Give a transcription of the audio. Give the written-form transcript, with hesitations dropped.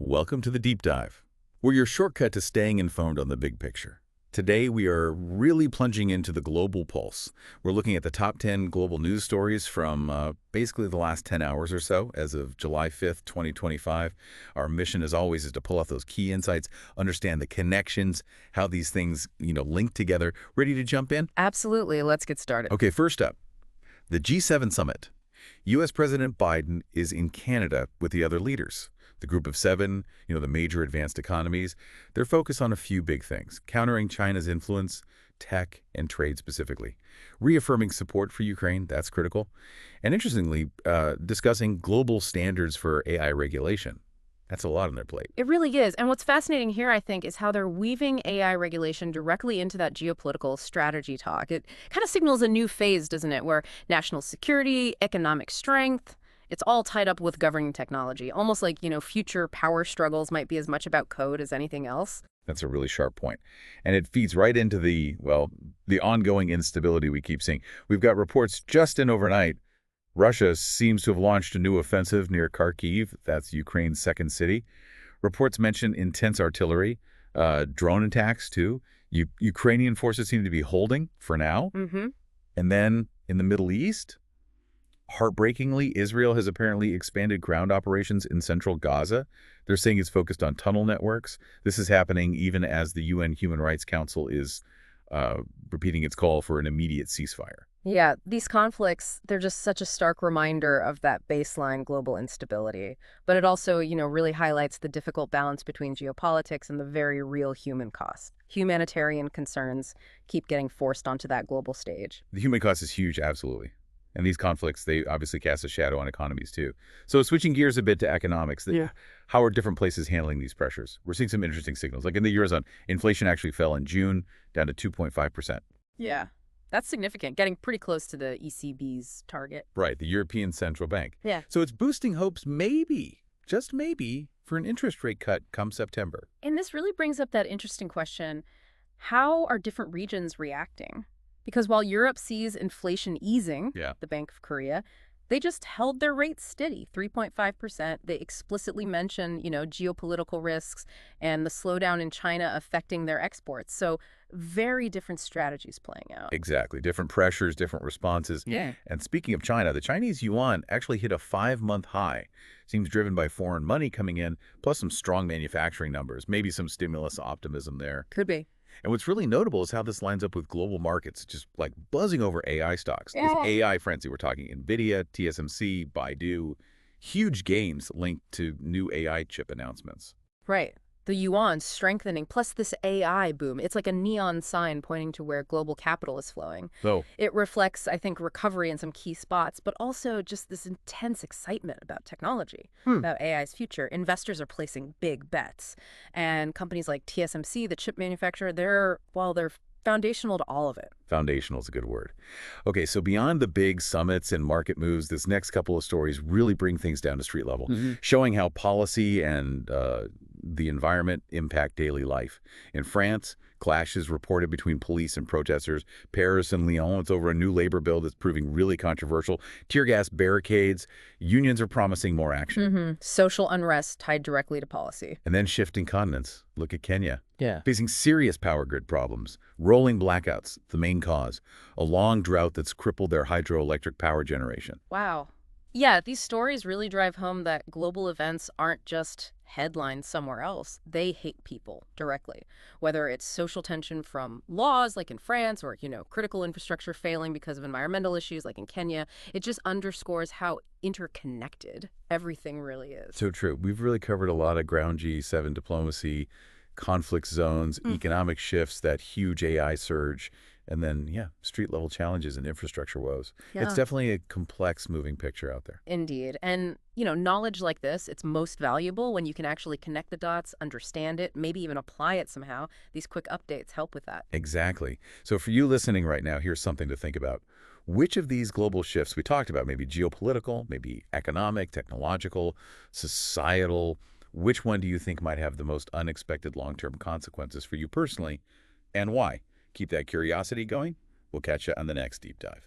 Welcome to the Deep Dive. We're your shortcut to staying informed on the big picture. Today, we are really plunging into the global pulse. We're looking at the top 10 global news stories from basically the last 10 hours or so as of July 5th, 2025. Our mission, as always, is to pull out those key insights, understand the connections, how these things, link together. Ready to jump in? Absolutely. Let's get started. Okay, first up, the G7 summit. U.S. President Biden is in Canada with the other leaders. The group of seven, the major advanced economies, they're focused on a few big things: countering China's influence, tech, and trade specifically, reaffirming support for Ukraine, that's critical, and interestingly, discussing global standards for AI regulation. That's a lot on their plate. It really is. And what's fascinating here, I think, is how they're weaving AI regulation directly into that geopolitical strategy talk. It kind of signals a new phase, doesn't it, where national security, economic strength, it's all tied up with governing technology, almost like, future power struggles might be as much about code as anything else. That's a really sharp point. And it feeds right into the ongoing instability we keep seeing. We've got reports just in overnight. Russia seems to have launched a new offensive near Kharkiv. That's Ukraine's second city. Reports mention intense artillery, drone attacks too. Ukrainian forces seem to be holding for now. And then in the Middle East, heartbreakingly, Israel has apparently expanded ground operations in central Gaza. They're saying it's focused on tunnel networks. This is happening even as the UN Human Rights Council is repeating its call for an immediate ceasefire. Yeah, these conflicts, they're just such a stark reminder of that baseline global instability. But it also, really highlights the difficult balance between geopolitics and the very real human cost. Humanitarian concerns keep getting forced onto that global stage. The human cost is huge, absolutely. And these conflicts, they obviously cast a shadow on economies too. So switching gears a bit to economics, how are different places handling these pressures? We're seeing some interesting signals. Like in the Eurozone, inflation actually fell in June down to 2.5%. Yeah, that's significant, getting pretty close to the ECB's target. Right, the European Central Bank. Yeah. So it's boosting hopes maybe, just maybe, for an interest rate cut come September. And this really brings up that interesting question: how are different regions reacting? Because while Europe sees inflation easing, the Bank of Korea, they just held their rates steady, 3.5%. They explicitly mention, geopolitical risks and the slowdown in China affecting their exports. So very different strategies playing out. Exactly. Different pressures, different responses. Yeah. And speaking of China, the Chinese yuan actually hit a 5-month high. Seems driven by foreign money coming in, plus some strong manufacturing numbers, maybe some stimulus optimism there. Could be. And what's really notable is how this lines up with global markets, just like buzzing over AI stocks. This AI frenzy, we're talking NVIDIA, TSMC, Baidu, huge gains linked to new AI chip announcements. Right. The yuan strengthening, plus this AI boom. It's like a neon sign pointing to where global capital is flowing. It reflects, I think, recovery in some key spots, but also just this intense excitement about technology, about AI's future. Investors are placing big bets. And companies like TSMC, the chip manufacturer, they're foundational to all of it. Foundational is a good word. Okay, so beyond the big summits and market moves, this next couple of stories really bring things down to street level, showing how policy and the environment impact daily life. In France, clashes reported between police and protesters. Paris and Lyon, it's over a new labor bill that's proving really controversial. Tear gas barricades. Unions are promising more action. Social unrest tied directly to policy. And then shifting continents. Look at Kenya. Yeah. Facing serious power grid problems. Rolling blackouts, the main cause. A long drought that's crippled their hydroelectric power generation. Wow. Yeah, these stories really drive home that global events aren't just headlines somewhere else. They hit people directly, whether it's social tension from laws like in France or, critical infrastructure failing because of environmental issues like in Kenya. It just underscores how interconnected everything really is. So true. We've really covered a lot of ground G7 diplomacy, conflict zones, economic shifts, that huge AI surge, and then, street-level challenges and infrastructure woes. Yeah. It's definitely a complex moving picture out there. Indeed. And, knowledge like this, it's most valuable when you can actually connect the dots, understand it, maybe even apply it somehow. These quick updates help with that. Exactly. So for you listening right now, here's something to think about. Which of these global shifts we talked about, maybe geopolitical, maybe economic, technological, societal, which one do you think might have the most unexpected long-term consequences for you personally, and why? Keep that curiosity going. We'll catch you on the next Deep Dive.